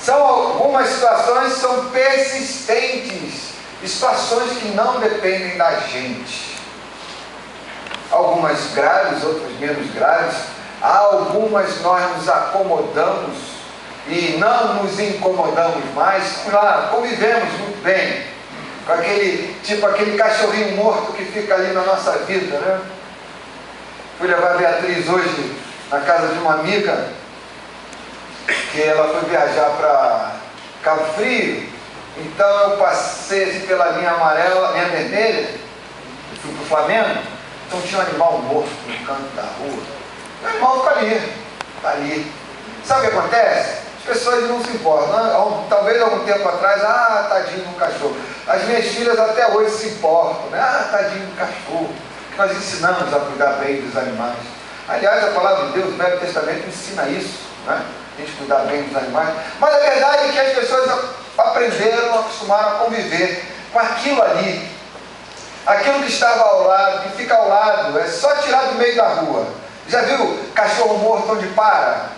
Algumas situações são persistentes, situações que não dependem da gente. Algumas graves, outras menos graves. Algumas nós nos acomodamos e não nos incomodamos mais. Claro, convivemos muito bem com aquele cachorrinho morto que fica ali na nossa vida, né? Fui levar a Beatriz hoje na casa de uma amiga, que ela foi viajar para Cabo Frio. Então eu passei assim pela linha amarela, linha vermelha, eu fui para o Flamengo, então tinha um animal morto no canto da rua. O animal fica ali. Sabe o que acontece? As pessoas não se importam. Talvez algum tempo atrás, tadinho do cachorro. As minhas filhas até hoje se importam, né? Tadinho do cachorro. Nós ensinamos a cuidar bem dos animais. Aliás, a palavra de Deus, o Velho Testamento ensina isso, né? A gente cuidar bem dos animais. Mas a verdade é que as pessoas aprenderam, acostumaram a conviver com aquilo ali. Aquilo que estava ao lado, que fica ao lado, é só tirar do meio da rua. Já viu cachorro morto onde para?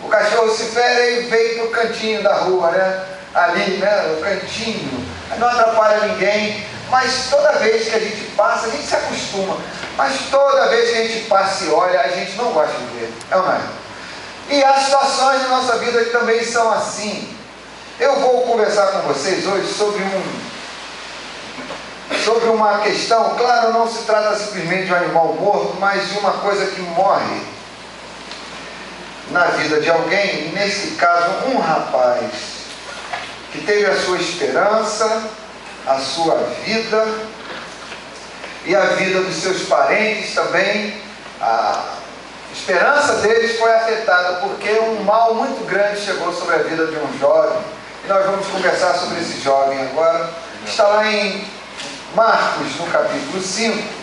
O cachorro se fere e vem para o cantinho da rua, né? Ali, né? O cantinho. Não atrapalha ninguém. Mas toda vez que a gente passa, a gente se acostuma. Mas toda vez que a gente passa e olha, a gente não gosta de ver. É ou não é? E há situações na nossa vida que também são assim. Eu vou conversar com vocês hoje sobre uma questão. Claro, não se trata simplesmente de um animal morto, mas de uma coisa que morre na vida de alguém. Nesse caso, um rapaz que teve a sua esperança, a sua vida e a vida dos seus parentes também. A esperança deles foi afetada porque um mal muito grande chegou sobre a vida de um jovem. E nós vamos conversar sobre esse jovem agora. Está lá em Marcos, no capítulo 5.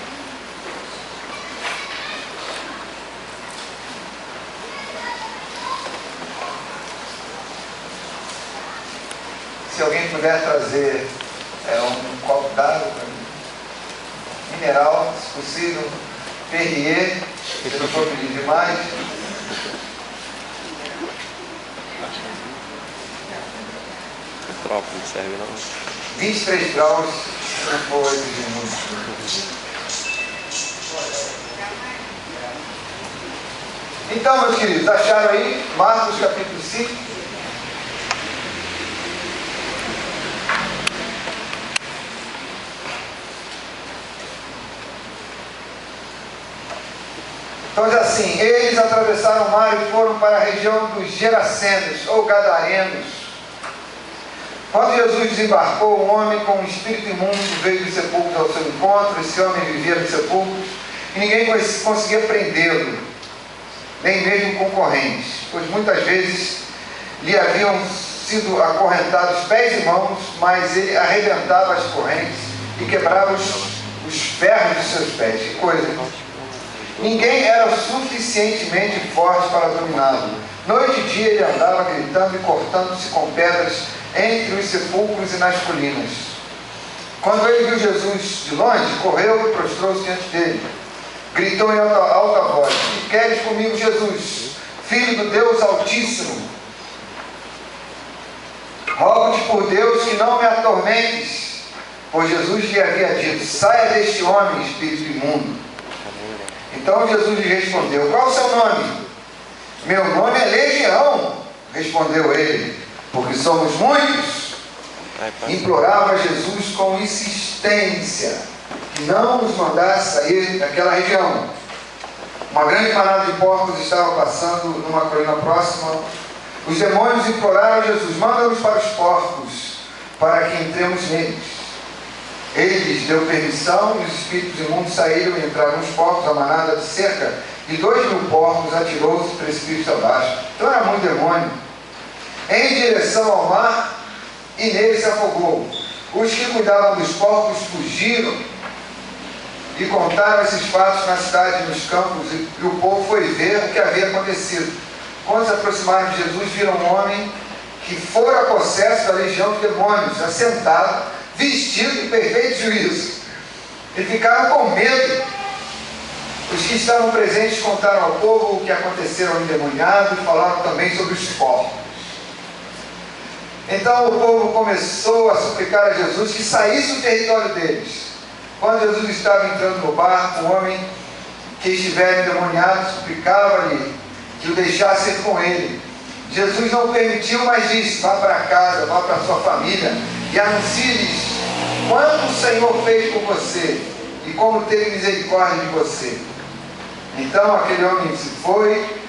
Se alguém puder trazer um copo d'água, mineral, se possível, Perrier, se não for pedir demais. Próprio, não serve não. 23 graus, se não for exigir muito. Então, meus queridos, acharam aí Marcos capítulo 5? Então diz assim: eles atravessaram o mar e foram para a região dos Gerasenos, ou Gadarenos. Quando Jesus desembarcou, um homem com um espírito imundo veio dos sepulcros ao seu encontro. Esse homem vivia nos sepulcros e ninguém conseguia prendê-lo, nem mesmo concorrentes, pois muitas vezes lhe haviam sido acorrentados pés e mãos, mas ele arrebentava as correntes e quebrava os ferros de seus pés. Que coisa, hein? Ninguém era suficientemente forte para dominá-lo. Noite e dia ele andava gritando e cortando-se com pedras entre os sepulcros e nas colinas. Quando ele viu Jesus de longe, correu e prostrou-se diante dele. Gritou em alta voz: que queres comigo, Jesus, Filho do Deus Altíssimo? Rogo-te por Deus que não me atormentes. Pois Jesus lhe havia dito: saia deste homem, espírito imundo. Então Jesus lhe respondeu: qual é o seu nome? Meu nome é Legião, respondeu ele, porque somos muitos. Implorava Jesus com insistência que não nos mandasse sair daquela região. Uma grande manada de porcos estava passando numa colina próxima. Os demônios imploraram a Jesus: manda-nos para os porcos, para que entremos neles. Ele lhes deu permissão e os espíritos imundos saíram e entraram nos porcos. A manada de cerca de 2.000 porcos atirou-se do precipício abaixo. Então era muito demônio. Em direção ao mar, e nele se afogou. Os que cuidavam dos porcos fugiram e contaram esses fatos na cidade e nos campos, e o povo foi ver o que havia acontecido. Quando se aproximaram de Jesus, viram um homem que fora possesso da legião de demônios, assentado, vestido em perfeito juízo, e ficaram com medo. Os que estavam presentes contaram ao povo o que acontecera ao endemoniado e falaram também sobre os porcos. Então o povo começou a suplicar a Jesus que saísse do território deles. Quando Jesus estava entrando no barco, o homem que estivera endemoniado suplicava-lhe que o deixasse ir com ele. Jesus não permitiu, mas disse: vá para casa, vá para sua família e anuncie-lhes quanto o Senhor fez por você e como teve misericórdia de você. Então aquele homem se foi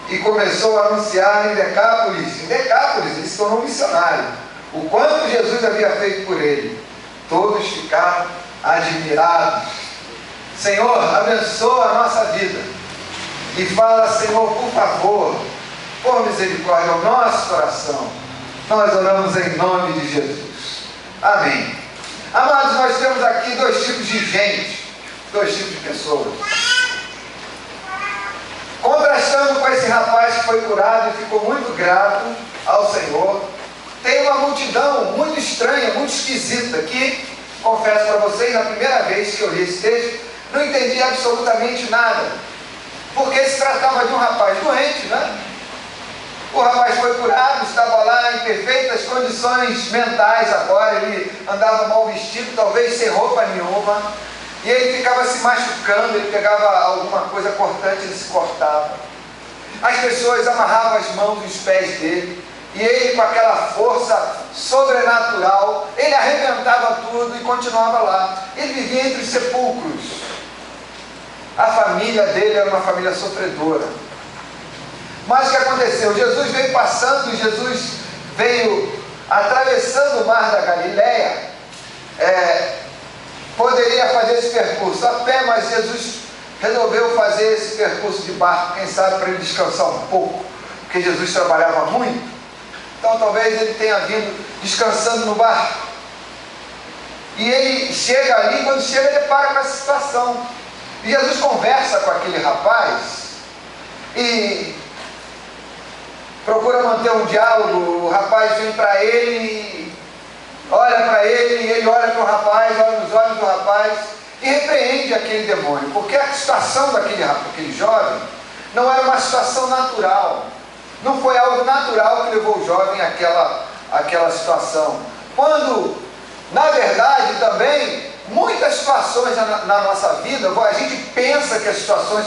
e começou a anunciar em Decápolis. Em Decápolis ele se tornou um missionário. O quanto Jesus havia feito por ele. Todos ficaram admirados. Senhor, abençoa a nossa vida. E fala: Senhor, por favor, por misericórdia ao nosso coração. Nós oramos em nome de Jesus. Amém. Amados, nós temos aqui dois tipos de gente, dois tipos de pessoas. Contrastando com esse rapaz que foi curado e ficou muito grato ao Senhor, tem uma multidão muito estranha, muito esquisita, que, confesso para vocês, na primeira vez que eu li esse texto, não entendi absolutamente nada, porque se tratava de um rapaz doente, né? O rapaz foi curado, estava lá em perfeitas condições mentais agora, ele andava mal vestido, talvez sem roupa nenhuma, e ele ficava se machucando, ele pegava alguma coisa cortante, ele se cortava. As pessoas amarravam as mãos e os pés dele, e ele, com aquela força sobrenatural, ele arrebentava tudo e continuava lá. Ele vivia entre os sepulcros. A família dele era uma família sofredora. Mas o que aconteceu? Jesus veio passando, Jesus veio atravessando o mar da Galileia. Poderia fazer esse percurso a pé, mas Jesus resolveu fazer esse percurso de barco, quem sabe para ele descansar um pouco, porque Jesus trabalhava muito. Então talvez ele tenha vindo descansando no barco. E ele chega ali, quando chega ele para com essa situação. E Jesus conversa com aquele rapaz e procura manter um diálogo. O rapaz vem para ele, olha para ele, e ele olha para o rapaz, olha nos olhos do rapaz e repreende aquele demônio, porque a situação daquele jovem não era uma situação natural, não foi algo natural que levou o jovem àquela situação, quando na verdade também muitas situações na nossa vida, a gente pensa que as situações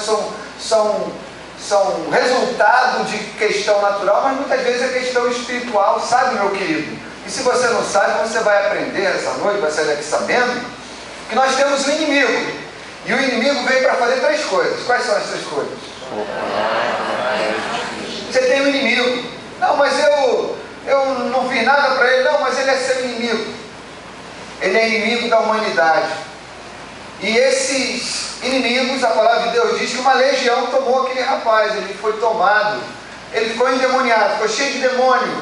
são resultado de questão natural, mas muitas vezes é questão espiritual, sabe, meu querido? E se você não sabe, você vai aprender essa noite, vai sair daqui sabendo que nós temos um inimigo, e o inimigo veio para fazer três coisas. Quais são as três coisas? Você tem um inimigo. Não, mas eu não fiz nada para ele. Não, mas ele é seu inimigo. Ele é inimigo da humanidade. E esses inimigos, a palavra de Deus diz que uma legião tomou aquele rapaz. Ele foi tomado, ele ficou endemoniado, ficou cheio de demônio.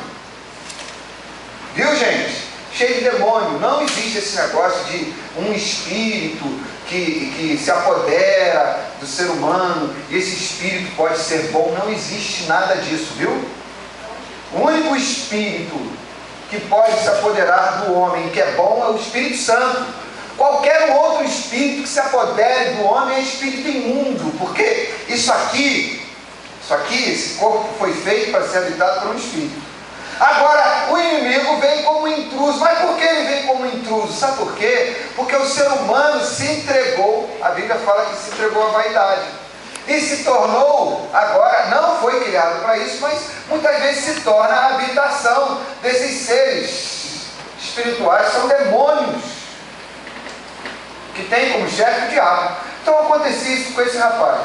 Viu, gente? Cheio de demônio. Não existe esse negócio de um espírito que se apodera do ser humano e esse espírito pode ser bom. Não existe nada disso, viu? O único espírito que pode se apoderar do homem que é bom é o Espírito Santo. Qualquer outro espírito que se apodere do homem é espírito imundo, porque esse corpo foi feito para ser habitado por um espírito. Agora, o inimigo vem como intruso. Mas por que ele vem como intruso? Sabe por quê? Porque o ser humano se entregou, a Bíblia fala que se entregou à vaidade, e se tornou, agora, não foi criado para isso, mas muitas vezes se torna a habitação desses seres espirituais, são demônios, que tem como chefe o diabo. Então acontecia isso com esse rapaz.